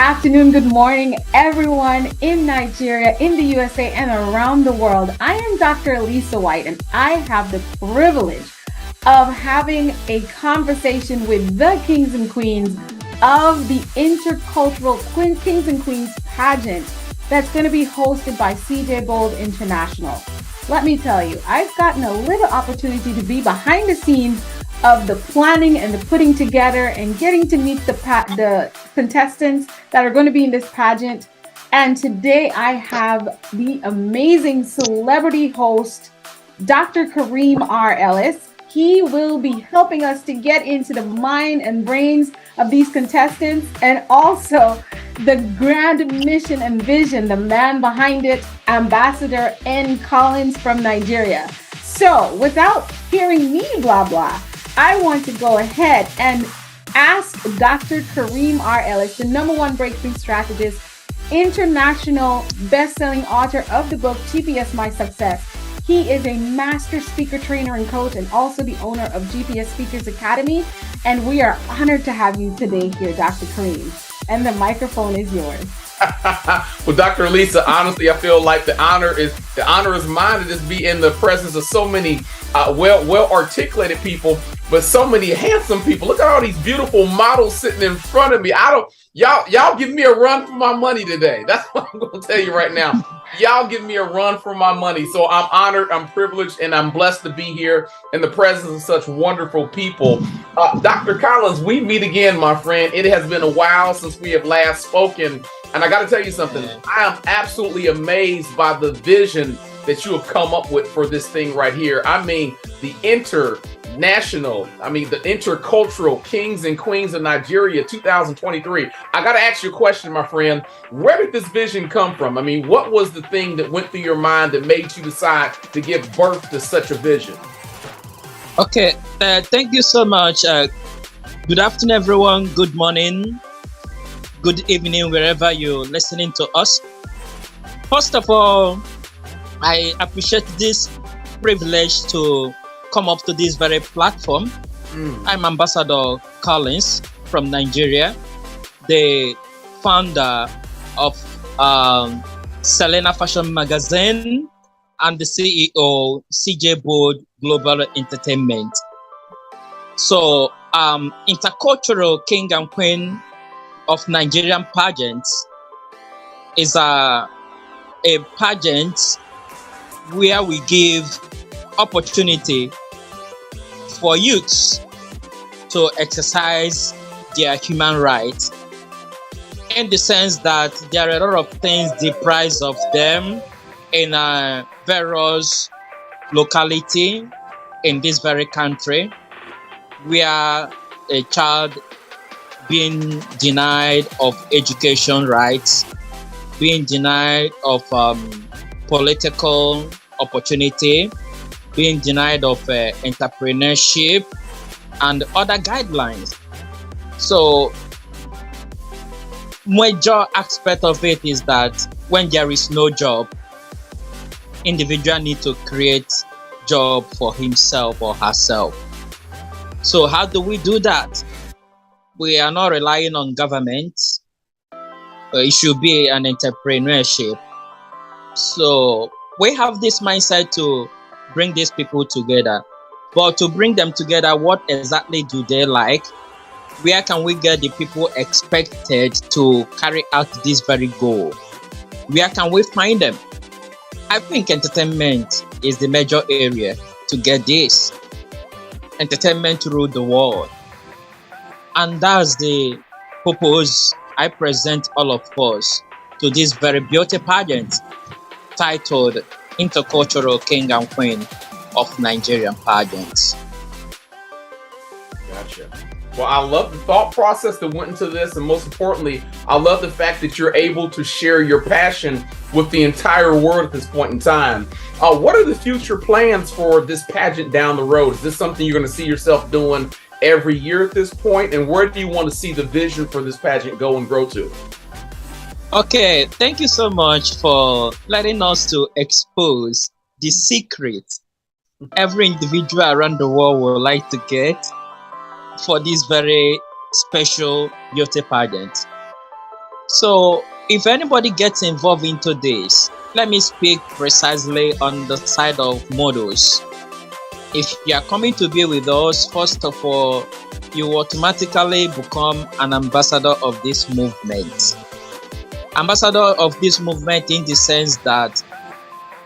afternoon, good morning, everyone in Nigeria, in the USA, and around the world. I am Dr. Ellis White, and I have the privilege of having a conversation with the kings and queens of the Intercultural Kings and Queens pageant that's going to be hosted by CJ Bold International. Let me tell you, I've gotten a little opportunity to be behind the scenes of the planning and the putting together and getting to meet the contestants that are going to be in this pageant. And today I have the amazing celebrity host, Dr. Karim R. Ellis. He will be helping us to get into the mind and brains of these contestants and also the grand mission and vision, the man behind it, Ambassador N. Collins from Nigeria. So without hearing me blah, blah, I want to go ahead and ask Dr. Karim R. Ellis, the #1 breakthrough strategist, international best-selling author of the book GPS My Success. He is a master speaker trainer and coach and also the owner of GPS Speakers Academy. And we are honored to have you today here, Dr. Karim. And the microphone is yours. Well, Dr. Lisa, honestly, I feel like the honor is mine to just be in the presence of so many well articulated people, but so many handsome people. Look at all these beautiful models sitting in front of me. Y'all give me a run for my money today. That's what I'm going to tell you right now. Y'all give me a run for my money. So I'm honored, I'm privileged, and I'm blessed to be here in the presence of such wonderful people. Dr. Collins, we meet again, my friend. It has been a while since we have last spoken. And I got to tell you something. I am absolutely amazed by the vision that you have come up with for this thing right here. I mean, the intercultural Kings and Queens of Nigeria 2023. I got to ask you a question, my friend. Where did this vision come from? I mean, what was the thing that went through your mind that made you decide to give birth to such a vision? Okay, thank you so much. Good afternoon, everyone. Good morning. Good evening, wherever you're listening to us. First of all, I appreciate this privilege to come up to this very platform. I'm Ambassador Collins from Nigeria, the founder of Selena Fashion Magazine and the CEO CJ Bold Global Entertainment. So, Intercultural King and Queen of Nigerian pageants is a pageant where we give opportunity for youths to exercise their human rights, in the sense that there are a lot of things deprived of them in various locality in this very country, where a child being denied of education rights, being denied of political opportunity, being denied of entrepreneurship and other guidelines. So major aspect of it is that when there is no job, individual need to create job for himself or herself. So how do we do that? We are not relying on government. It should be an entrepreneurship. So we have this mindset to bring these people together. But to bring them together, what exactly do they like? Where can we get the people expected to carry out this very goal? Where can we find them? I think entertainment is the major area to get this. Entertainment rule the world. And that's the purpose I present all of us to this very beauty pageant titled Intercultural King and Queen of Nigerian Pageants. Gotcha. Well, I love the thought process that went into this, and most importantly, I love the fact that you're able to share your passion with the entire world at this point in time. What are the future plans for this pageant down the road? Is this something you're going to see yourself doing every year at this point? And where do you want to see the vision for this pageant go and grow to? Okay, thank you so much for letting us to expose the secret every individual around the world would like to get for this very special beauty pageant. So if anybody gets involved into this, let me speak precisely on the side of models. If you are coming to be with us, first of all, you automatically become an ambassador of this movement. Ambassador of this movement in the sense that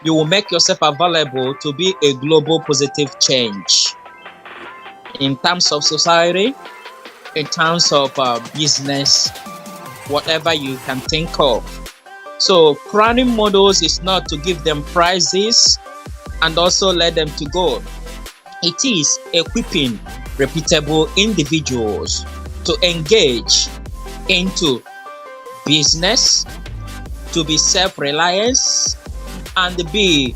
you will make yourself available to be a global positive change in terms of society, in terms of business, whatever you can think of. So crowning models is not to give them prizes and also let them to go. It is equipping reputable individuals to engage into business, to be self-reliance, and be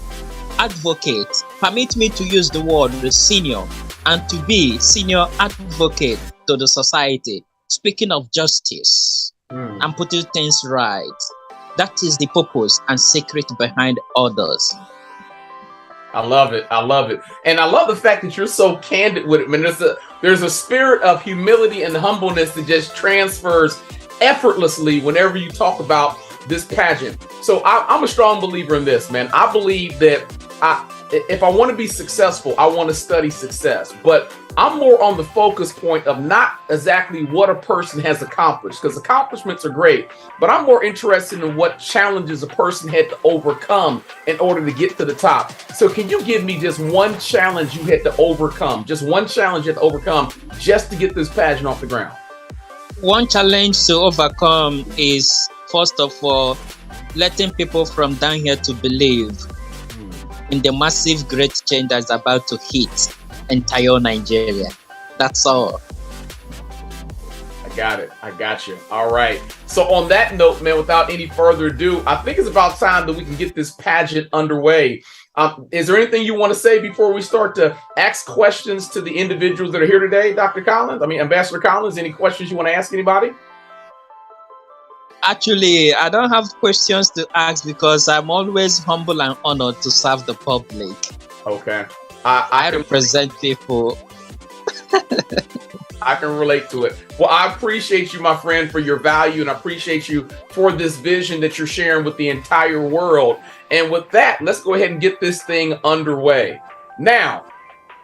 advocate. Permit me to use the word the senior, and to be senior advocate to the society, speaking of justice and putting things right. That is the purpose and secret behind others. I love it. I love it. And I love the fact that you're so candid with it. I mean, there's a spirit of humility and humbleness that just transfers effortlessly whenever you talk about this pageant. So I'm a strong believer in this, man. I believe that if I want to be successful, I want to study success. But I'm more on the focus point of not exactly what a person has accomplished, because accomplishments are great, but I'm more interested in what challenges a person had to overcome in order to get to the top. So can you give me just one challenge you had to overcome, just one challenge you had to overcome just to get this pageant off the ground? One challenge to overcome is, first of all, letting people from down here to believe in the massive great change that's about to hit entire Nigeria. That's all. I got it. I got you. All right. So on that note, man, without any further ado, I think it's about time that we can get this pageant underway. Is there anything you want to say before we start to ask questions to the individuals that are here today, Dr. Collins? Ambassador Collins, any questions you want to ask anybody? Actually, I don't have questions to ask because I'm always humble and honored to serve the public. Okay. I represent people. I can relate to it. Well, I appreciate you, my friend, for your value, and I appreciate you for this vision that you're sharing with the entire world. And with that, let's go ahead and get this thing underway. Now,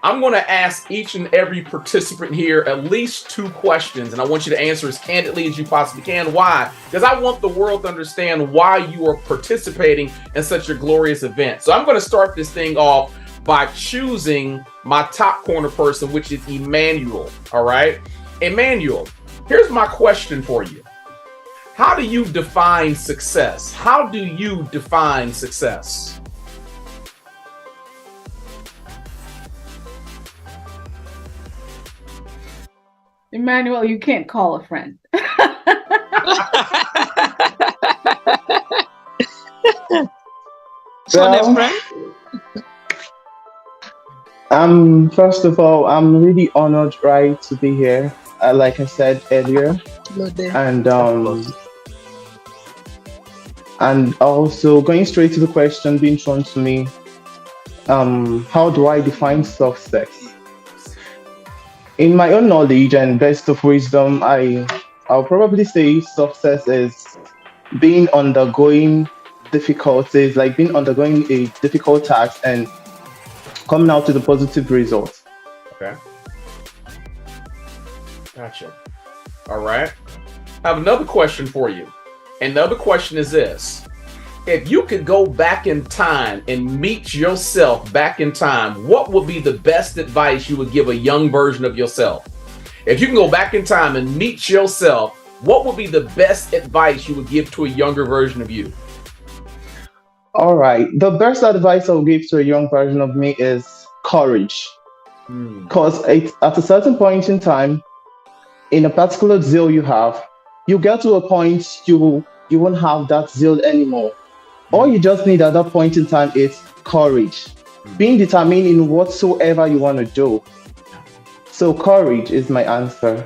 I'm going to ask each and every participant here at least 2 questions, and I want you to answer as candidly as you possibly can. Why? Because I want the world to understand why you are participating in such a glorious event. So I'm going to start this thing off by choosing my top corner person, which is Emmanuel. All right, Emmanuel, here's my question for you. How do you define success? How do you define success? Emmanuel, you can't call a friend. First of all, I'm really honored, right, to be here. Like I said earlier, and also going straight to the question being thrown to me, how do I define success? In my own knowledge and best of wisdom, I'll probably say success is being undergoing difficulties, like being undergoing a difficult task and coming out with a positive result. Okay. Gotcha. All right. I have another question for you. And the other question is this. If you could go back in time and meet yourself back in time, what would be the best advice you would give a young version of yourself? If you can go back in time and meet yourself, what would be the best advice you would give to a younger version of you? All right. The best advice I'll give to a young version of me is courage. Because at a certain point in time, in a particular zeal you have, you get to a point you won't have that zeal anymore. All you just need at that point in time is courage. Being determined in whatsoever you want to do. So courage is my answer.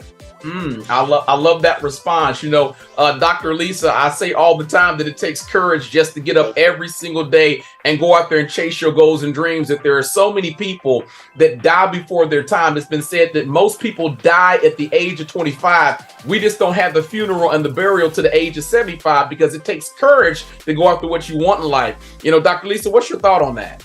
I love that response. You know, Dr. Lisa, I say all the time that it takes courage just to get up every single day and go out there and chase your goals and dreams. That there are so many people that die before their time. It's been said that most people die at the age of 25. We just don't have the funeral and the burial to the age of 75 because it takes courage to go after what you want in life. You know, Dr. Lisa, what's your thought on that?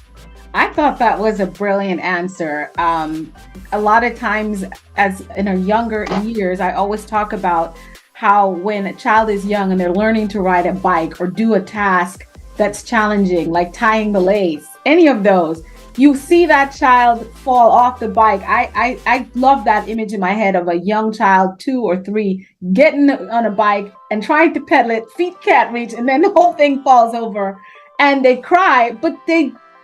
I thought that was a brilliant answer. A lot of times, as in our younger years, I always talk about how when a child is young and they're learning to ride a bike or do a task that's challenging, like tying the lace, any of those, you see that child fall off the bike. I love that image in my head of a young child, 2 or 3, getting on a bike and trying to pedal it, feet can't reach, and then the whole thing falls over and they cry, but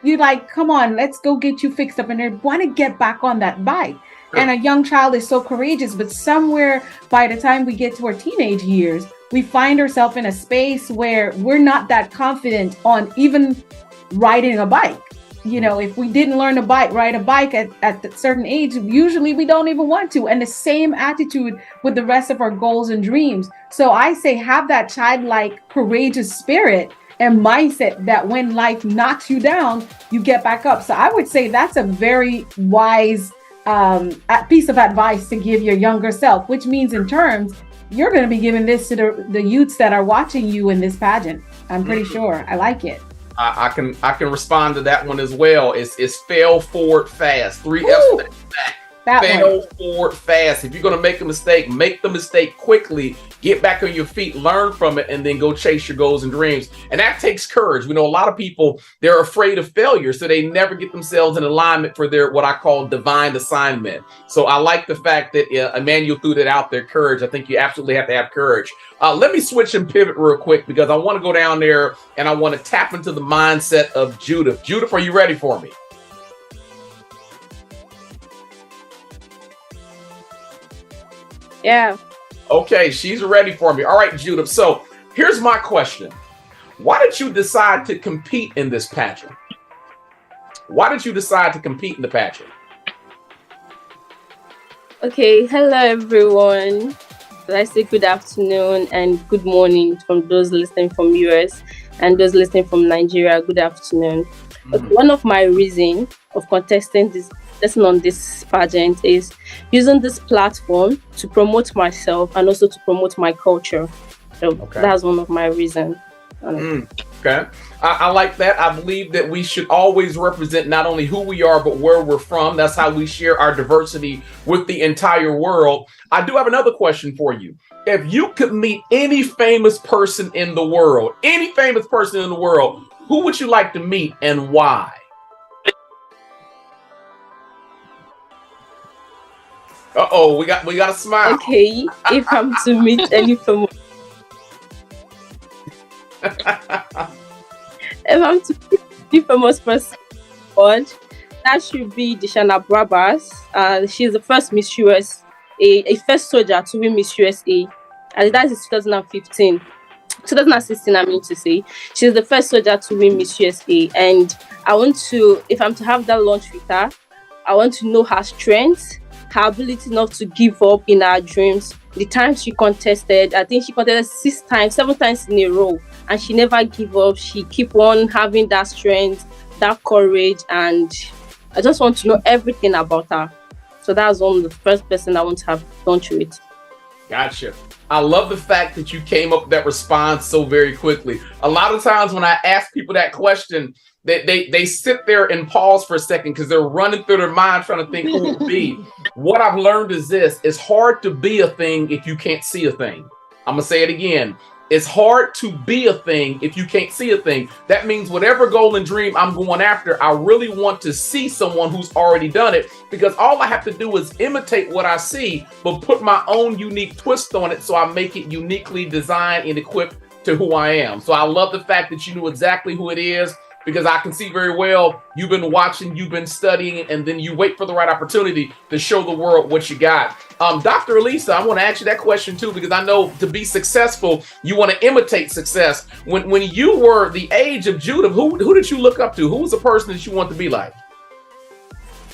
you're like, come on, let's go get you fixed up. And they want to get back on that bike. Sure. And a young child is so courageous, but somewhere by the time we get to our teenage years, we find ourselves in a space where we're not that confident on even riding a bike. You know, if we didn't learn to ride a bike at a certain age, usually we don't even want to. And the same attitude with the rest of our goals and dreams. So I say, have that childlike, courageous spirit and mindset that when life knocks you down, you get back up. So I would say that's a very wise piece of advice to give your younger self, which means in terms, you're going to be giving this to the youths that are watching you in this pageant. I'm pretty sure. I like it. I can respond to that one as well. It's fail forward fast. 3 F's. Fail forward fast. If you're going to make the mistake quickly, get back on your feet, learn from it, and then go chase your goals and dreams. And that takes courage. We know a lot of people, they're afraid of failure, so they never get themselves in alignment for their, what I call divine assignment. So I like the fact that Emmanuel threw that out there, courage. I think you absolutely have to have courage. Let me switch and pivot real quick because I want to go down there and I want to tap into the mindset of Judith. Judith, are you ready for me? Yeah. Okay, she's ready for me. All right, Judith. So here's my question. Why did you decide to compete in this pageant? Why did you decide to compete in the pageant? Okay, hello everyone. I say good afternoon and good morning from those listening from US and those listening from Nigeria. Good afternoon. One of my reasons of contesting this lesson on this pageant is using this platform to promote myself and also to promote my culture. So that's one of my reasons. Okay. I like that. I believe that we should always represent not only who we are, but where we're from. That's how we share our diversity with the entire world. I do have another question for you. If you could meet any famous person in the world, who would you like to meet and why? Uh-oh, we got a smile. Okay, if I'm to meet any famous if I'm to meet any famous person, that should be Deshana Brabas. She's the first Miss USA, a first soldier to win Miss USA. And that is 2016, I mean to say. She's the first soldier to win Miss USA. And I want to, if I'm to have that lunch with her, I want to know her strengths, her ability not to give up in her dreams. The times she contested, I think she contested 7 times in a row, and she never give up. She keep on having that strength, that courage, and I just want to know everything about her. So that's one of the first person I want to have lunch with. Gotcha. I love the fact that you came up with that response so very quickly. A lot of times when I ask people that question, they sit there and pause for a second because they're running through their mind trying to think who it would be. What I've learned is this: it's hard to be a thing if you can't see a thing. I'm gonna say it again. It's hard to be a thing if you can't see a thing. That means whatever goal and dream I'm going after, I really want to see someone who's already done it, because all I have to do is imitate what I see, but put my own unique twist on it so I make it uniquely designed and equipped to who I am. So I love the fact that you knew exactly who it is, because I can see very well you've been watching, you've been studying, and then you wait for the right opportunity to show the world what you got. Dr. Elisa, I want to ask you that question too, because I know to be successful, you want to imitate success. When you were the age of Judith, who did you look up to? Who was the person that you want to be like?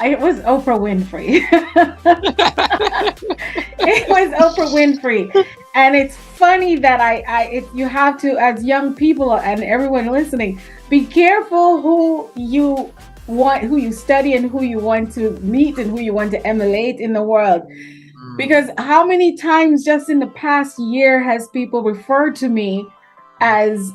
It was Oprah Winfrey. It was Oprah Winfrey. And it's funny that you have to, as young people and everyone listening, be careful who you study and who you want to meet and who you want to emulate in the world. Because how many times just in the past year has people referred to me as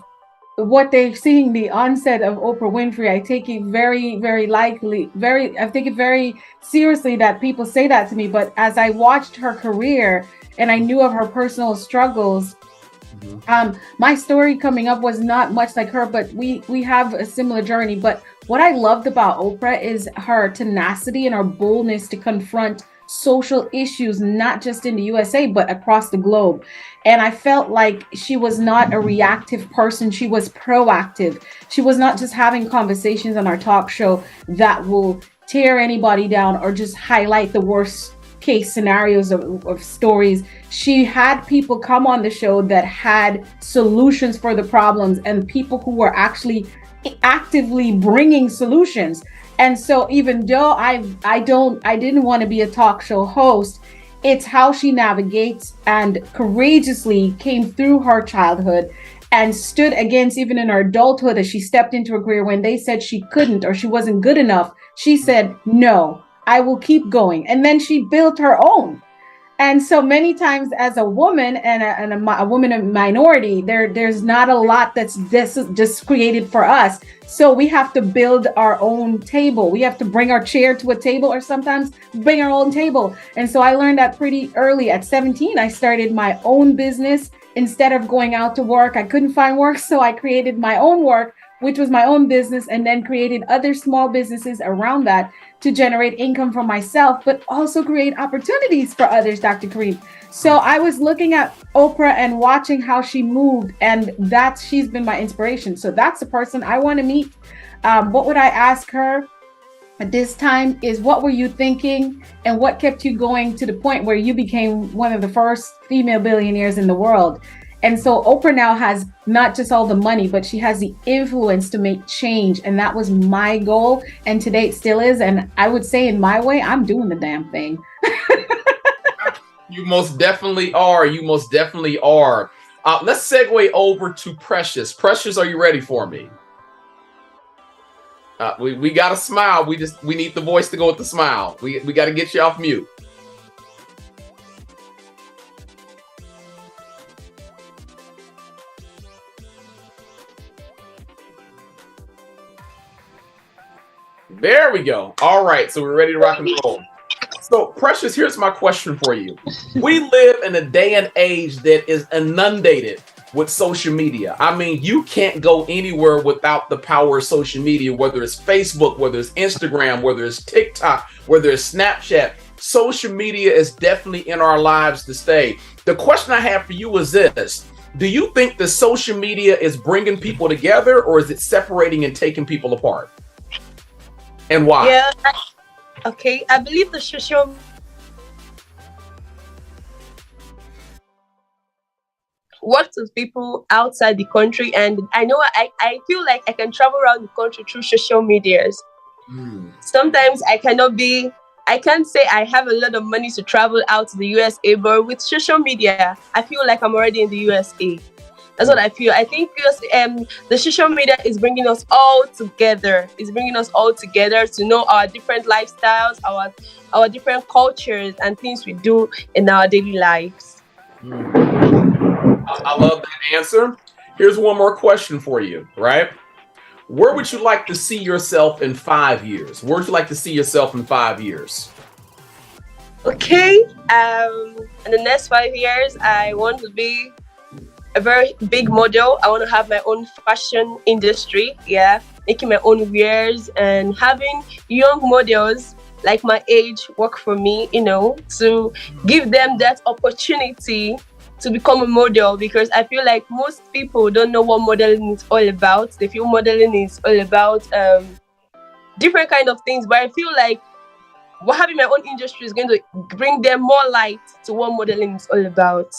what they're seeing the onset of Oprah Winfrey? I take it very, very I take it very seriously that people say that to me. But as I watched her career and I knew of her personal struggles, my story coming up was not much like her, but we have a similar journey. But what I loved about Oprah is her tenacity and her boldness to confront social issues, not just in the USA, but across the globe. And I felt like she was not a reactive person. She was proactive. She was not just having conversations on our talk show that will tear anybody down or just highlight the worst case scenarios of stories. She had people come on the show that had solutions for the problems and people who were actually actively bringing solutions. And so even though I didn't want to be a talk show host, it's how she navigates and courageously came through her childhood and stood against, even in her adulthood, as she stepped into a career when they said she couldn't or she wasn't good enough. She said, no, I will keep going. And then she built her own. And so many times as a woman and a woman of minority, there's not a lot that's just created for us. So we have to build our own table. We have to bring our chair to a table or sometimes bring our own table. And so I learned that pretty early. At 17, I started my own business. Instead of going out to work, I couldn't find work. So I created my own work, which was my own business, and then created other small businesses around that to generate income for myself, but also create opportunities for others, Dr. Karim. So I was looking at Oprah and watching how she moved, and she's been my inspiration. So that's the person I want to meet. What would I ask her at this time is, what were you thinking and what kept you going to the point where you became one of the first female billionaires in the world? And so Oprah now has not just all the money, but she has the influence to make change. And that was my goal. And today it still is. And I would say in my way, I'm doing the damn thing. You most definitely are. You most definitely are. Let's segue over to Precious. Precious, are you ready for me? We got a smile. We need the voice to go with the smile. We got to get you off mute. There we go. All right, so we're ready to rock and roll. So, Precious, here's my question for you. We live in a day and age that is inundated with social media. I mean, you can't go anywhere without the power of social media, whether it's Facebook, whether it's Instagram, whether it's TikTok, whether it's Snapchat. Social media is definitely in our lives to stay. The question I have for you is this. Do you think the social media is bringing people together, or is it separating and taking people apart? And why? Yeah, okay. I believe the social works with people outside the country, and I know I feel like I can travel around the country through social medias. Sometimes I can't say I have a lot of money to travel out to the USA, but with social media, I feel like I'm already in the USA. That's what I feel. I think the social media is bringing us all together. It's bringing us all together to know our different lifestyles, our different cultures and things we do in our daily lives. I love that answer. Here's one more question for you, right? Where would you like to see yourself in 5 years? Where would you like to see yourself in 5 years? Okay. In the next 5 years, I want to be a very big model. I want to have my own fashion industry, making my own wares and having young models like my age work for me, to give them that opportunity to become a model, because I feel like most people don't know what modeling is all about. They feel modeling is all about different kind of things, but I feel like having my own industry is going to bring them more light to what modeling is all about.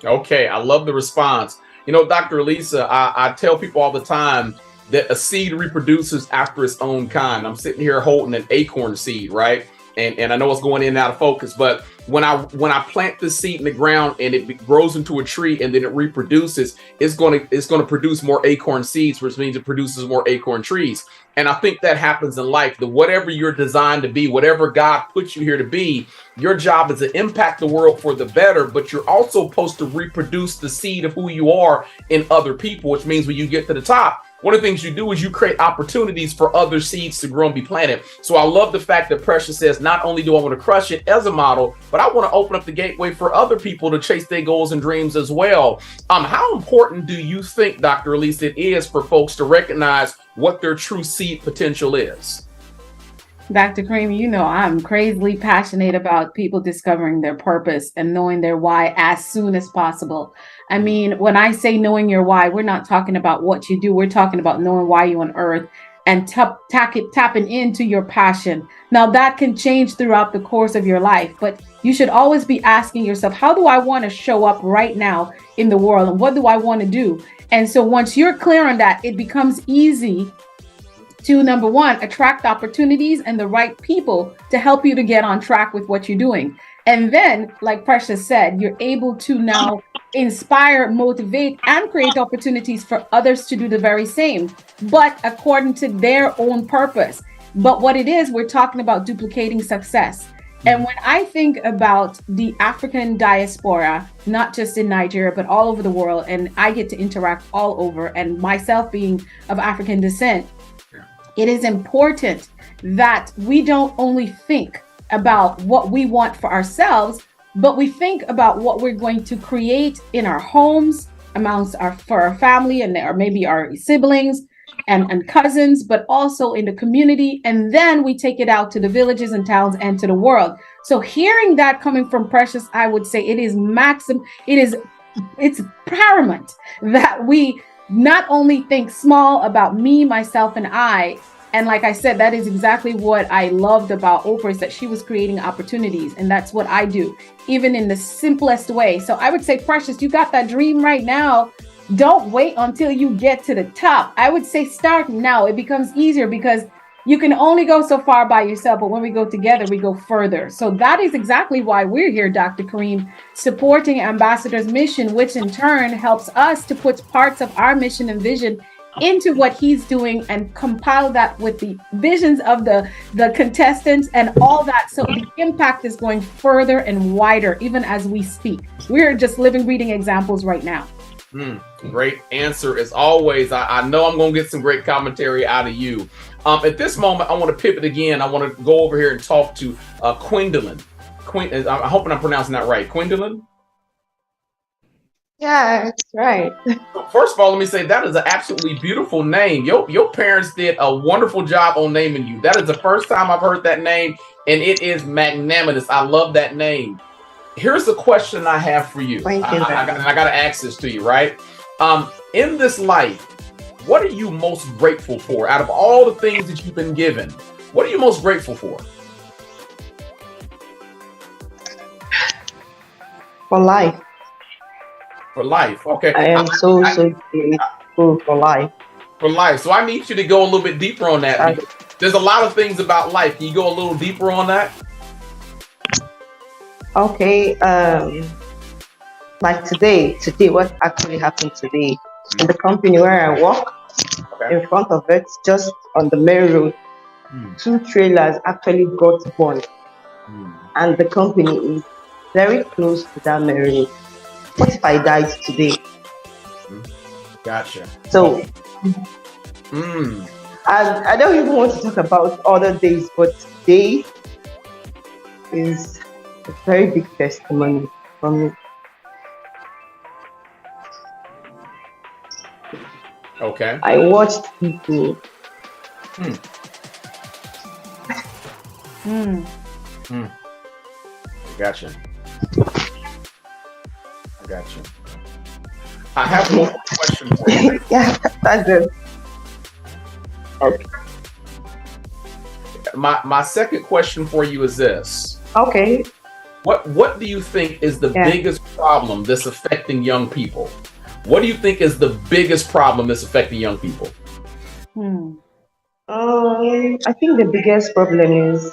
Okay, I love the response. Dr. Lisa, I tell people all the time that a seed reproduces after its own kind. I'm sitting here holding an acorn seed, right? And I know it's going in and out of focus, but when I plant this seed in the ground and it grows into a tree and then it reproduces, it's going to produce more acorn seeds, which means it produces more acorn trees. And I think that happens in life. That whatever you're designed to be, whatever God puts you here to be, your job is to impact the world for the better, but you're also supposed to reproduce the seed of who you are in other people, which means when you get to the top, one of the things you do is you create opportunities for other seeds to grow and be planted. So I love the fact that Precious says, not only do I want to crush it as a model, but I want to open up the gateway for other people to chase their goals and dreams as well. How important do you think, Dr. Ellis, it is for folks to recognize what their true seed potential is? Dr. Karim, you know I'm crazily passionate about people discovering their purpose and knowing their why as soon as possible. I mean, when I say knowing your why, we're not talking about what you do. We're talking about knowing why you're on earth and tapping into your passion. Now, that can change throughout the course of your life, but you should always be asking yourself, how do I want to show up right now in the world? And what do I want to do? And so once you're clear on that, it becomes easy to, number one, attract opportunities and the right people to help you to get on track with what you're doing. And then, like Precious said, you're able to now inspire, motivate, and create opportunities for others to do the very same, but according to their own purpose. But what it is, we're talking about duplicating success. And when I think about the African diaspora, not just in Nigeria, but all over the world, and I get to interact all over, and myself being of African descent, it is important that we don't only think about what we want for ourselves, but we think about what we're going to create in our homes, for our family, and or maybe our siblings and cousins, but also in the community. And then we take it out to the villages and towns and to the world. So hearing that coming from Precious, I would say it's paramount that we not only think small about me, myself, and I. And like I said, that is exactly what I loved about Oprah, is that she was creating opportunities. And that's what I do, even in the simplest way. So I would say, Precious, you got that dream right now. Don't wait until you get to the top. I would say start now. It becomes easier because you can only go so far by yourself, but when we go together, we go further. So that is exactly why we're here, Dr. Karim, supporting Ambassador's mission, which in turn helps us to put parts of our mission and vision into what he's doing and compile that with the visions of the contestants and all that. So the impact is going further and wider, even as we speak. We're just living, reading examples right now. Great answer as always. I know I'm going to get some great commentary out of you. At this moment, I want to pivot again. I want to go over here and talk to Quindolyn. I'm hoping I'm pronouncing that right. Quindolyn? Yeah, that's right. First of all, let me say that is an absolutely beautiful name. Your parents did a wonderful job on naming you. That is the first time I've heard that name, and it is magnanimous. I love that name. Here's the question I have for you. Thank you. I got to ask this to you, right? In this life, what are you most grateful for? Out of all the things that you've been given, what are you most grateful for? For life. For life, okay. I am so grateful for life. For life. So I need you to go a little bit deeper on that. There's a lot of things about life. Can you go a little deeper on that? Okay, like today, what actually happened today in the company where I work, in front of it, just on the main road, 2 trailers actually got burned, and the company is very close to that main road. What if I died today? Gotcha. So, I don't even want to talk about other days, but today is a very big testimony for me. Okay. I watched people. Gotcha. I got you. I have one more question for you. Yeah, that's it. Okay. My second question for you is this. Okay. What do you think is the biggest problem that's affecting young people? What do you think is the biggest problem that's affecting young people? I think the biggest problem is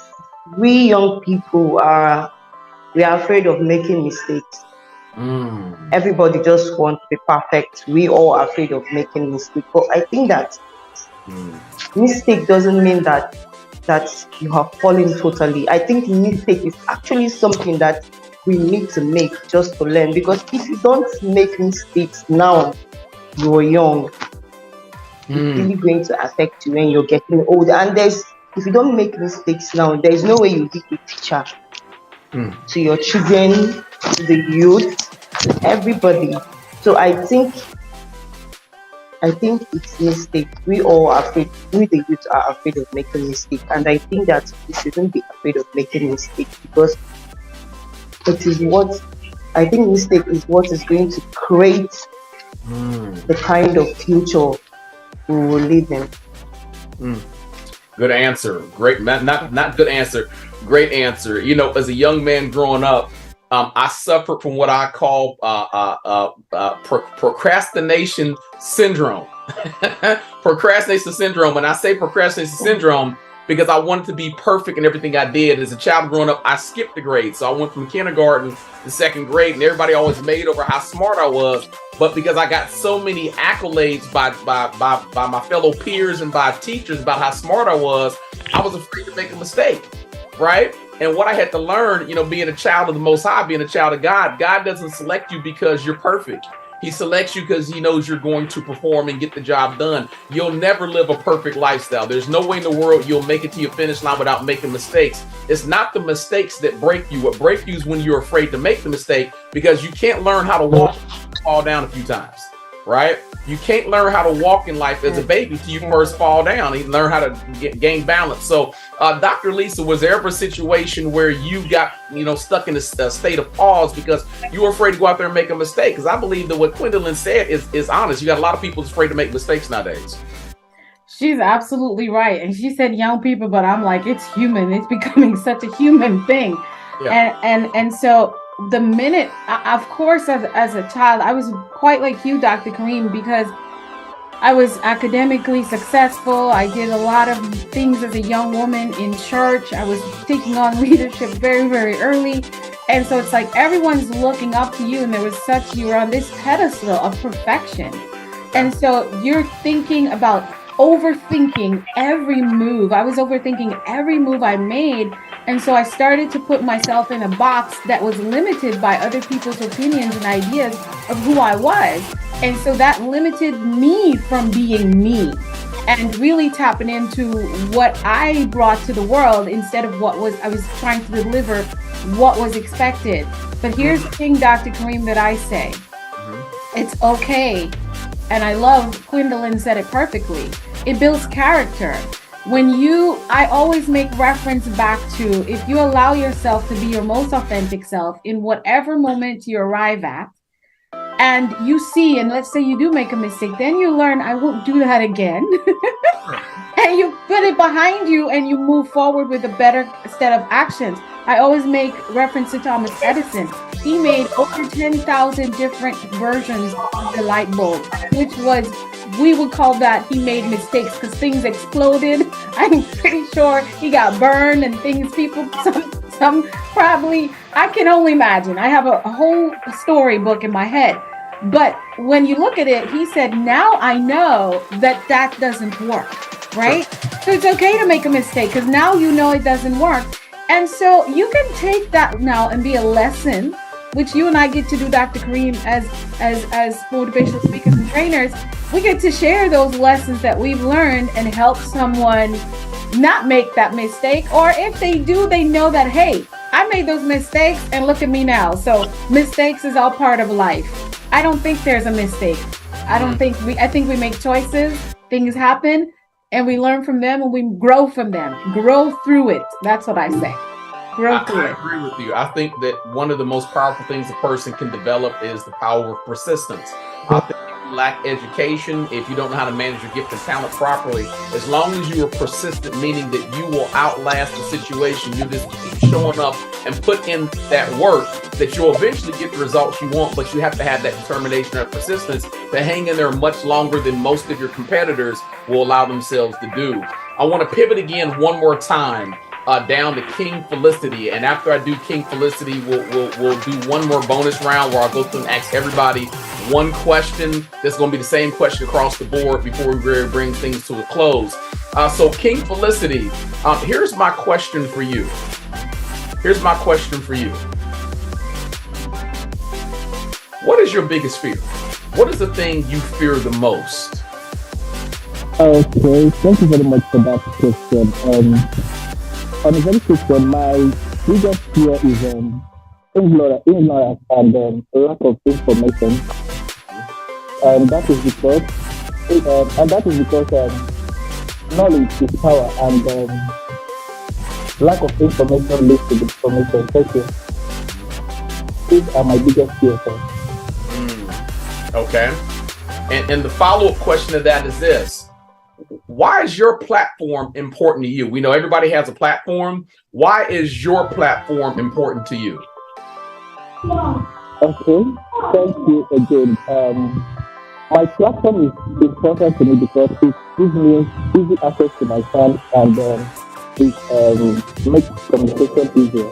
we young people we are afraid of making mistakes. Everybody just wants to be perfect. We all are afraid of making mistakes. But I think that mistake doesn't mean that you have fallen totally. I think mistake is actually something that we need to make just to learn. Because if you don't make mistakes now, you're young. It's really going to affect you when you're getting older. And if you don't make mistakes now, there's no way you'll be a teacher to your children, to the youth, to everybody. So I think it's mistake. We all are afraid. We the youth are afraid of making mistakes, and I think that we shouldn't be afraid of making mistakes because it is what I think mistake is what is going to create the kind of future we will live in. Good answer. Great, not good answer. Great answer. You know, as a young man growing up, I suffered from what I call procrastination syndrome. Procrastination syndrome. And I say procrastination syndrome because I wanted to be perfect in everything I did. As a child growing up, I skipped a grade. So I went from kindergarten to second grade, and everybody always made over how smart I was. But because I got so many accolades by my fellow peers and by teachers about how smart I was afraid to make a mistake, right? And what I had to learn, you know, being a child of the Most High, being a child of God, God doesn't select you because you're perfect. He selects you because he knows you're going to perform and get the job done. You'll never live a perfect lifestyle. There's no way in the world you'll make it to your finish line without making mistakes. It's not the mistakes that break you. What breaks you is when you're afraid to make the mistake, because you can't learn how to walk, fall down a few times, right? You can't learn how to walk in life as a baby till you first fall down and learn how to gain balance. So, Dr. Lisa, was there ever a situation where you got, you know, stuck in a state of pause because you were afraid to go out there and make a mistake? Because I believe that what Gwendolyn said is honest. You got a lot of people afraid to make mistakes nowadays. She's absolutely right. And she said young people, but I'm like, it's human. It's becoming such a human thing. Yeah. And so the minute, of course, as a child, I was quite like you, Dr. Karim, because I was academically successful. I did a lot of things as a young woman in church. I was taking on leadership very, very early. And so it's like everyone's looking up to you, and you were on this pedestal of perfection. And so you're thinking about overthinking every move. I was overthinking every move I made. And so I started to put myself in a box that was limited by other people's opinions and ideas of who I was. And so that limited me from being me and really tapping into what I brought to the world instead of I was trying to deliver what was expected. But here's the thing, Dr. Karim, that I say. It's okay. And I love Gwendolyn said it perfectly. It builds character. I always make reference back to, if you allow yourself to be your most authentic self in whatever moment you arrive at, and you see, and let's say you do make a mistake, then you learn, I won't do that again. And you put it behind you and you move forward with a better set of actions. I always make reference to Thomas Edison. He made over 10,000 different versions of the light bulb, which was, we would call that he made mistakes because things exploded. I'm pretty sure he got burned and things, some probably, I can only imagine. I have a whole storybook in my head. But when you look at it, he said, now I know that doesn't work, right? So it's okay to make a mistake because now you know it doesn't work. And so you can take that now and be a lesson, which you and I get to do, Dr. Karim, as motivational speakers and trainers. We get to share those lessons that we've learned and help someone not make that mistake. Or if they do, they know that, hey, I made those mistakes and look at me now. So mistakes is all part of life. I don't think there's a mistake. I think we make choices, things happen, and we learn from them and we grow from them. Grow through it. That's what I say. Grow through it. I agree with you. I think that one of the most powerful things a person can develop is the power of persistence. I think if you lack education, if you don't know how to manage your gift and talent properly, as long as you are persistent, meaning that you will outlast the situation, you just keep showing up and put in that work, that you'll eventually get the results you want, but you have to have that determination and persistence to hang in there much longer than most of your competitors will allow themselves to do. I want to pivot again one more time down to King Felicity, and after I do King Felicity, we'll do one more bonus round where I'll go through and ask everybody one question. That's going to be the same question across the board before we really bring things to a close. So King Felicity, here's my question for you. What is your biggest fear? What is the thing you fear the most? Okay, thank you very much for that question. On a very quick one, my biggest fear is ignorance and lack of information. And that is because knowledge is power, and lack of information leads to information. Thank you. These are my biggest fears. Okay. And the follow-up question to that is this. Why is your platform important to you? We know everybody has a platform. Why is your platform important to you? Okay, thank you again. My platform is important to me because it gives me easy access to my fans, and it makes communication easier.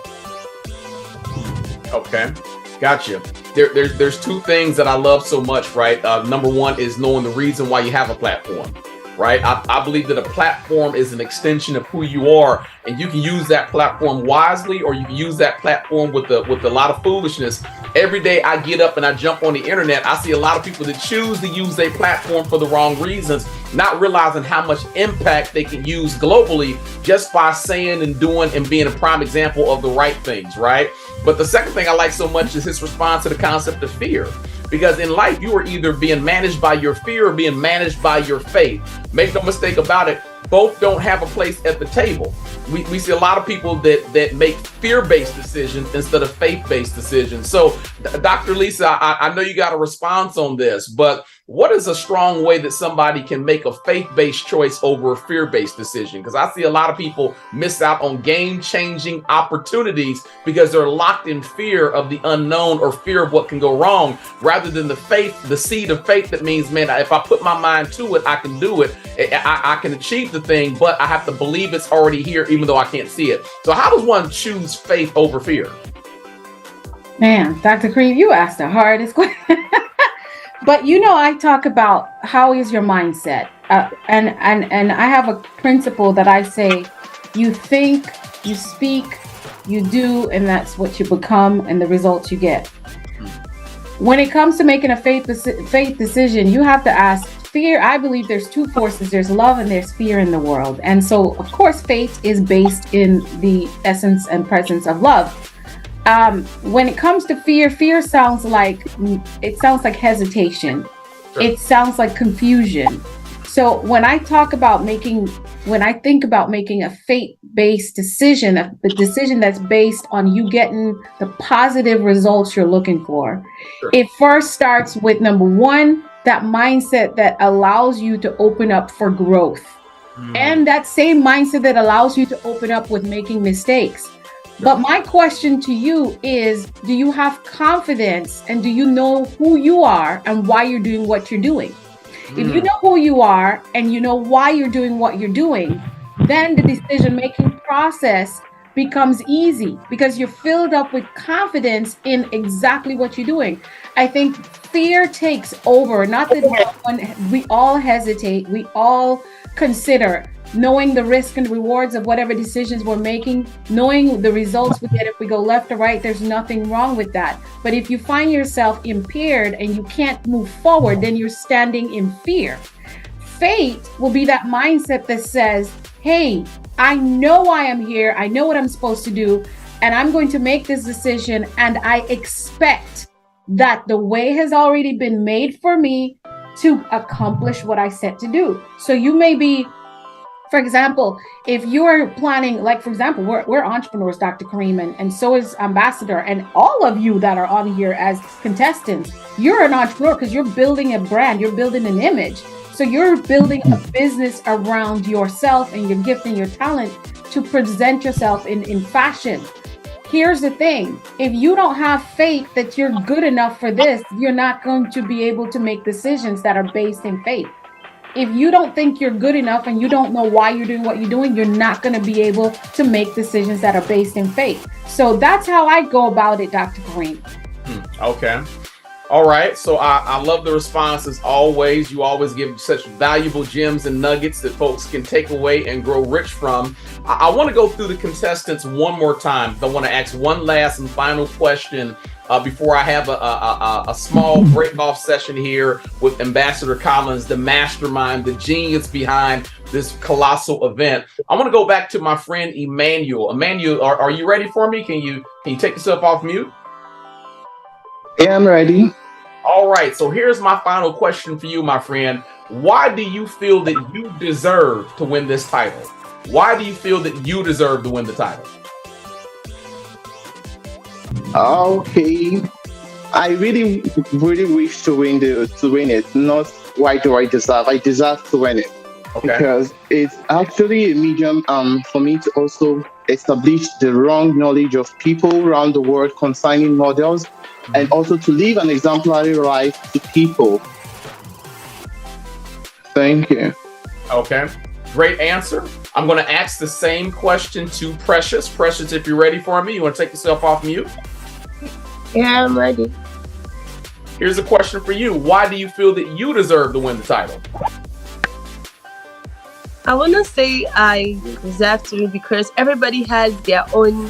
Okay, gotcha. There's two things that I love so much, right? Number one is knowing the reason why you have a platform. Right, I believe that a platform is an extension of who you are, and you can use that platform wisely, or you can use that platform with a lot of foolishness. Every day I get up and I jump on the internet, I see a lot of people that choose to use their platform for the wrong reasons, not realizing how much impact they can use globally just by saying and doing and being a prime example of the right things, right? But the second thing I like so much is his response to the concept of fear. Because in life, you are either being managed by your fear or being managed by your faith. Make no mistake about it, both don't have a place at the table. We see a lot of people that make fear-based decisions instead of faith-based decisions. So, Dr. Lisa, I know you got a response on this, but what is a strong way that somebody can make a faith-based choice over a fear-based decision? Because I see a lot of people miss out on game-changing opportunities because they're locked in fear of the unknown or fear of what can go wrong, rather than the seed of faith that means, man, if I put my mind to it, I can do it. I can achieve the thing, but I have to believe it's already here, even though I can't see it. So how does one choose faith over fear? Man, Dr. Karim, you asked the hardest question. But I talk about how is your mindset, and I have a principle that I say: you think, you speak, you do, and that's what you become, and the results you get. When it comes to making a faith decision, you have to ask. Fear, I believe there's two forces. There's love and there's fear in the world. And so, of course, faith is based in the essence and presence of love. When it comes to fear sounds like hesitation. Sure. It sounds like confusion. So when I think about making a faith-based decision, a decision that's based on you getting the positive results you're looking for, sure. It first starts with number one, that mindset that allows you to open up for growth. And that same mindset that allows you to open up with making mistakes. But my question to you is, do you have confidence, and do you know who you are and why you're doing what you're doing? If you know who you are and you know why you're doing what you're doing, then the decision-making process becomes easy because you're filled up with confidence in exactly what you're doing. I think fear takes over. Not that we all hesitate, we all consider knowing the risk and rewards of whatever decisions we're making, knowing the results we get if we go left or right. There's nothing wrong with that. But if you find yourself impaired and you can't move forward, then you're standing in fear. Faith will be that mindset that says, hey, I know I am here. I know what I'm supposed to do, and I'm going to make this decision. And I expect that the way has already been made for me to accomplish what I set to do. So you may be, for example, if you're planning, like, for example, we're entrepreneurs, Dr. Karim, and so is Ambassador, and all of you that are on here as contestants, you're an entrepreneur because you're building a brand, you're building an image. So you're building a business around yourself and your gift and your talent to present yourself in fashion. Here's the thing. If you don't have faith that you're good enough for this, you're not going to be able to make decisions that are based in faith. If you don't think you're good enough and you don't know why you're doing what you're doing, you're not going to be able to make decisions that are based in faith. So that's how I go about it, Dr. Karim. Okay. All right. So I love the response as always. You always give such valuable gems and nuggets that folks can take away and grow rich from. I want to go through the contestants one more time. I want to ask one last and final question before I have a small break-off session here with Ambassador Collins, the mastermind, the genius behind this colossal event. I want to go back to my friend Emmanuel. Emmanuel, are you ready for me? Can you take yourself off mute? Yeah, I'm ready. All right, so here's my final question for you, my friend. Why do you feel that you deserve to win this title? Why do you feel that you deserve to win the title? Okay. I really wish to win it. Not why do I deserve. I deserve to win it. Okay. Because it's actually a medium for me to also establish the wrong knowledge of people around the world concerning models, and also to live an exemplary life to people. Thank you. Okay, great answer. I'm going to ask the same question to Precious. Precious, if you're ready for me, you want to take yourself off mute? Yeah, I'm ready. Here's a question for you. Why do you feel that you deserve to win the title? I want to say I deserve to win because everybody has their own,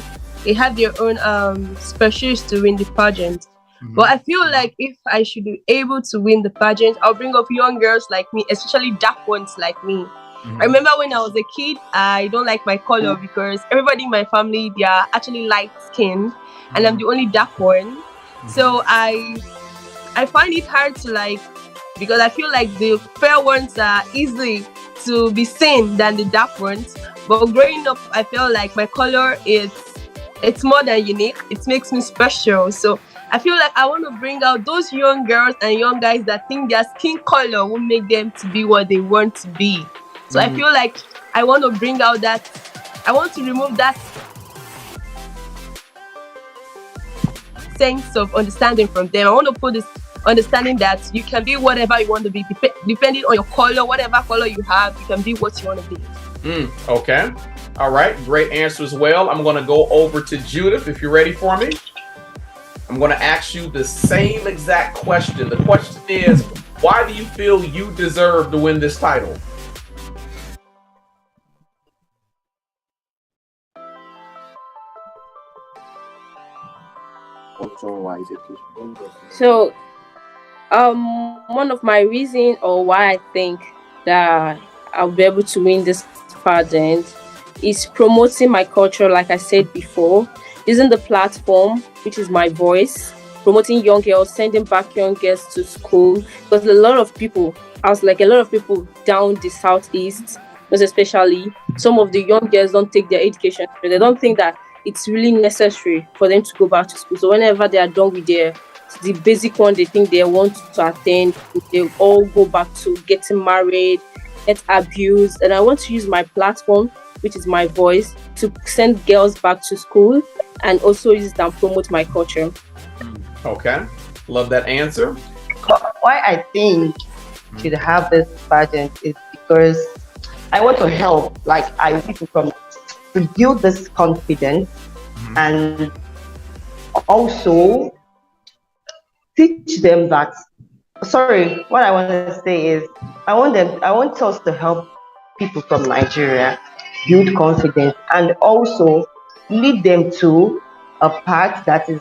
specials to win the pageant. Mm-hmm. But I feel like if I should be able to win the pageant, I'll bring up young girls like me, especially dark ones like me. Mm-hmm. I remember when I was a kid, I don't like my color because everybody in my family, they are actually light skinned, and I'm the only dark one. Mm-hmm. So I find it hard to like, because I feel like the fair ones are easy to be seen than the dark ones. But growing up, I feel like my color it's more than unique. It makes me special. So I feel like I want to bring out those young girls and young guys that think their skin color will make them to be what they want to be. So I feel like I want to bring out that, I want to remove that sense of understanding from them. I want to put this understanding that you can be whatever you want to be, depending on your color, whatever color you have, you can be what you want to be. Okay. All right. Great answer as well. I'm going to go over to Judith if you're ready for me. I'm going to ask you the same exact question. The question is, why do you feel you deserve to win this title? So, one of my reasons or why I think that I'll be able to win this pageant is promoting my culture, like I said before, using the platform, which is my voice, promoting young girls, sending back young girls to school. Because a lot of people down the southeast, most especially, some of the young girls don't take their education. They don't think that it's really necessary for them to go back to school. So whenever they are done with the basic one they think they want to attend, they all go back to getting married, get abused. And I want to use my platform, which is my voice, to send girls back to school and also use it and promote my culture. Okay, love that answer. Why I think should have this pageant is because I want to help, like I want people to build this confidence and also teach them that, what I want to say is I want us to help people from Nigeria build confidence and also lead them to a path that is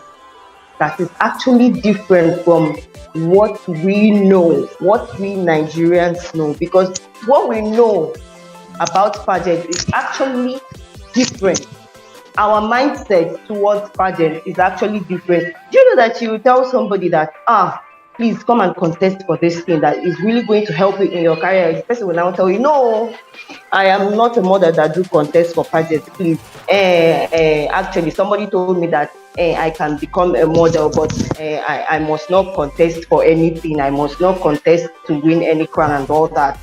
actually different from what we know, what we Nigerians know, because what we know about pageant is actually different. Our mindset towards pageant is actually different. Do you know that you tell somebody that, please come and contest for this thing that is really going to help you in your career? The person will now tell you, no, I am not a model that do contest for pageant, please. Actually, somebody told me that I can become a model, but I must not contest for anything. I must not contest to win any crown and all that.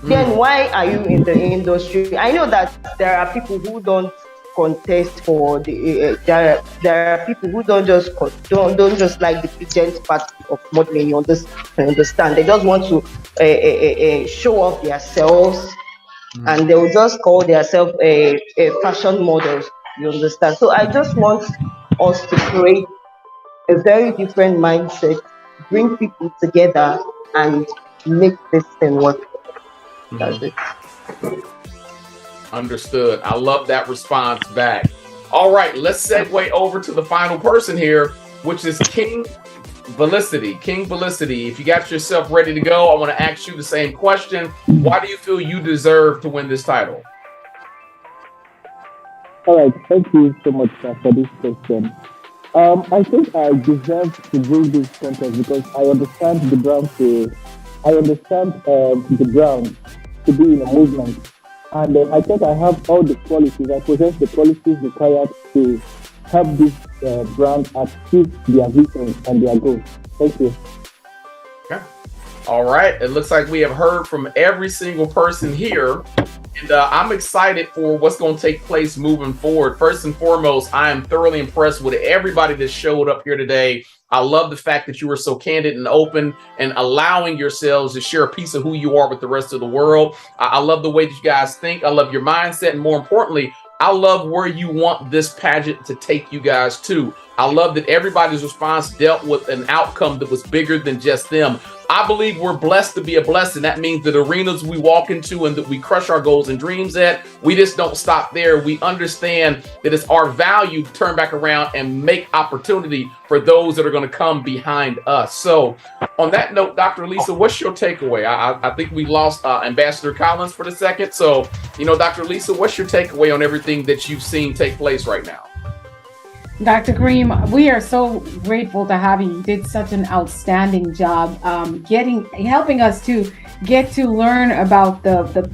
Then why are you in the industry? I know that there are people who don't contest for the. There are people who don't just like the pageant part of modeling. You understand? They just want to show off themselves, and they will just call themselves a fashion models. You understand? So I just want us to create a very different mindset, bring people together, and make this thing work. That's it. Understood. I love that response back. All right, let's segue over to the final person here, which is King Felicity. King Felicity, if you got yourself ready to go, I want to ask you the same question. Why do you feel you deserve to win this title? All right, thank you so much sir, for this question. I think I deserve to win this contest because I understand the ground to be in a movement. And I think I have all the qualities. I possess the qualities required to help this brand achieve their vision and their goals. Thank you. Okay. All right. It looks like we have heard from every single person here. And I'm excited for what's going to take place moving forward. First and foremost, I am thoroughly impressed with everybody that showed up here today. I love the fact that you were so candid and open and allowing yourselves to share a piece of who you are with the rest of the world. I love the way that you guys think. I love your mindset. And more importantly, I love where you want this pageant to take you guys to. I love that everybody's response dealt with an outcome that was bigger than just them. I believe we're blessed to be a blessing. That means that arenas we walk into and that we crush our goals and dreams at, we just don't stop there. We understand that it's our value to turn back around and make opportunity for those that are going to come behind us. So on that note, Dr. Lisa, what's your takeaway? I think we lost Ambassador Collins for the second. So, Dr. Lisa, what's your takeaway on everything that you've seen take place right now? Dr. Karim, we are so grateful to have you. You did such an outstanding job helping us to get to learn about the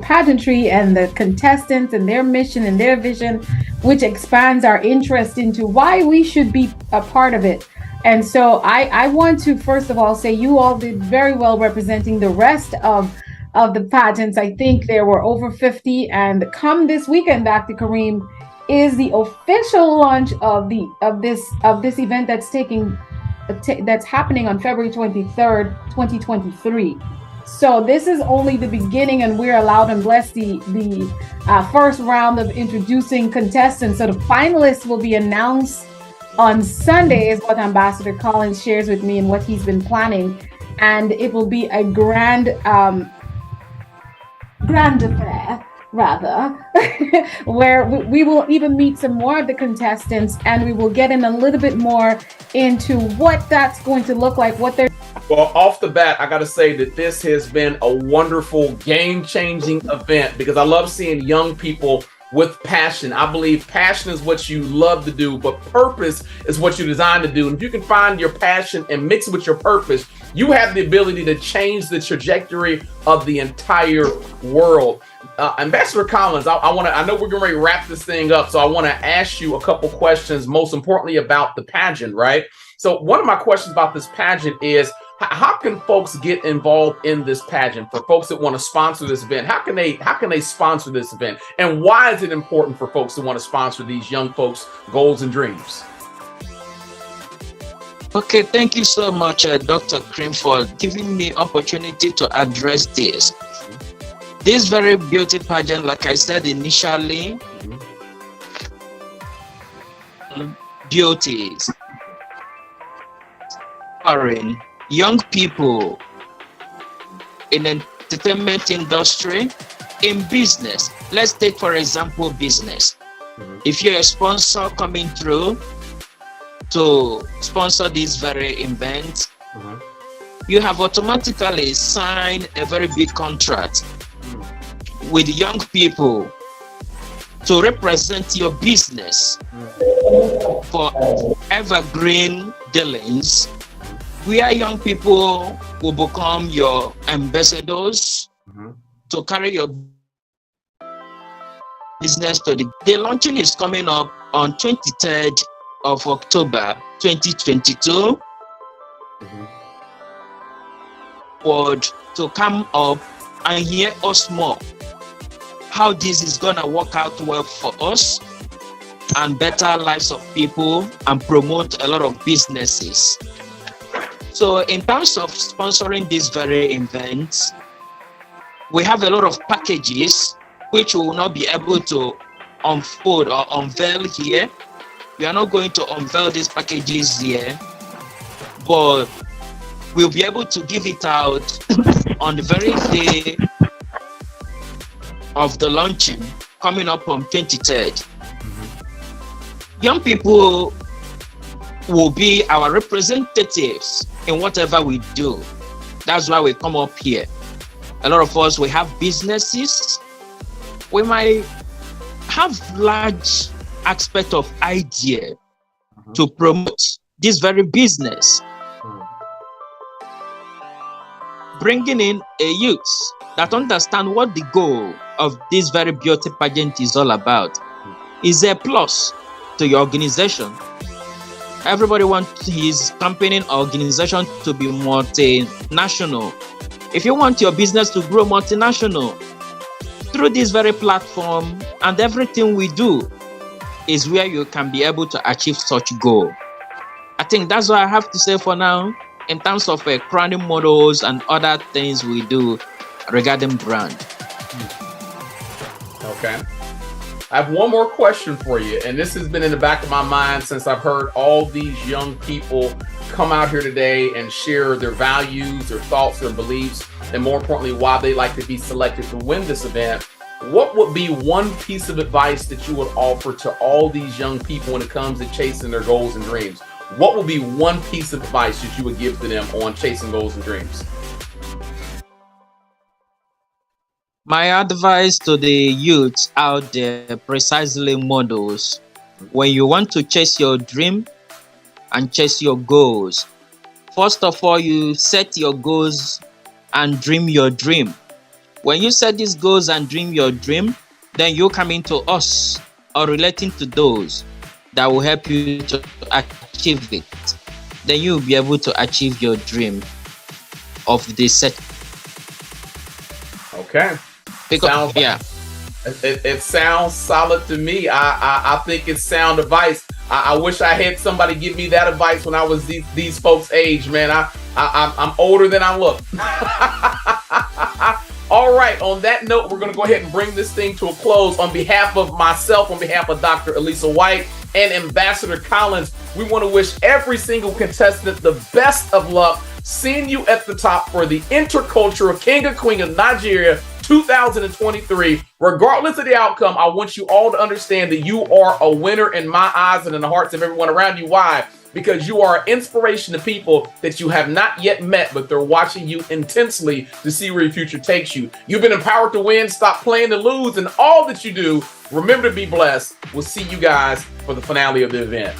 pageantry and the contestants and their mission and their vision, which expands our interest into why we should be a part of it. And so I want to first of all say you all did very well representing the rest of the pageants. I think there were over 50, and come this weekend, Dr. Karim, is the official launch of this event that's happening on February 23rd, 2023. So this is only the beginning, and we're allowed and blessed the first round of introducing contestants. So the finalists will be announced on Sunday, is what Ambassador Collins shares with me and what he's been planning, and it will be a grand affair. Where we will even meet some more of the contestants, and we will get in a little bit more into what that's going to look like, what they're. Well, off the bat, I got to say that this has been a wonderful, game-changing event because I love seeing young people with passion. I believe passion is what you love to do, but purpose is what you're designed to do. And if you can find your passion and mix it with your purpose, you have the ability to change the trajectory of the entire world. Ambassador Collins, I know we're getting ready to wrap this thing up, so I want to ask you a couple questions, most importantly about the pageant, right? So one of my questions about this pageant is, how can folks get involved in this pageant? For folks that want to sponsor this event, how can they sponsor this event? And why is it important for folks to want to sponsor these young folks' goals and dreams? Okay, thank you so much, Dr. Karim, for giving me opportunity to address this. This very beauty pageant, like I said initially, beauties, empowering young people in entertainment industry, in business. Let's take, for example, business. If you're a sponsor coming through to sponsor this very event, you have automatically signed a very big contract with young people to represent your business for evergreen dealings, where young people will become your ambassadors to carry your business to the launching is coming up on 23rd of October 2022. To come up and hear us more. how this is gonna work out well for us and better lives of people and promote a lot of businesses. So in terms of sponsoring this very event, we have a lot of packages which we will not be able to unfold or unveil here. We are not going to unveil these packages here, but we'll be able to give it out on the very day of the launching, coming up on 23rd. Young people will be our representatives in whatever we do. That's why we come up here. A lot of us, we have businesses. We might have large aspect of idea to promote this very business. Bringing in a youth that understand what the goal of this very beauty pageant is all about is a plus to your organization. Everybody wants his company or organization to be multinational. If you want your business to grow multinational, through this very platform and everything we do is where you can be able to achieve such goal. I think that's what I have to say for now in terms of crowning models and other things we do regarding brand. Okay. I have one more question for you, and this has been in the back of my mind since I've heard all these young people come out here today and share their values, their thoughts, their beliefs, and more importantly, why they like to be selected to win this event. What would be one piece of advice that you would offer to all these young people when it comes to chasing their goals and dreams? What would be one piece of advice that you would give to them on chasing goals and dreams? My advice to the youth out there, precisely models, when you want to chase your dream and chase your goals, first of all, you set your goals and dream your dream. When you set these goals and dream your dream, then you come into us or relating to those that will help you to achieve it. Then you'll be able to achieve your dream of the set. Okay. Because, yeah. It sounds solid to me. I think it's sound advice. I wish I had somebody give me that advice when I was these folks' age, man. I'm older than I look. All right, on that note, we're going to go ahead and bring this thing to a close. On behalf of myself, on behalf of Dr. Ellis White and Ambassador Collins, we want to wish every single contestant the best of luck. Seeing you at the top for the Intercultural King and Queen of Nigeria 2023. Regardless of the outcome, I want you all to understand that you are a winner in my eyes and in the hearts of everyone around you. Why? Because you are an inspiration to people that you have not yet met, but they're watching you intensely to see where your future takes you. You've been empowered to win. Stop playing to lose. And all that you do, remember to be blessed. We'll see you guys for the finale of the event.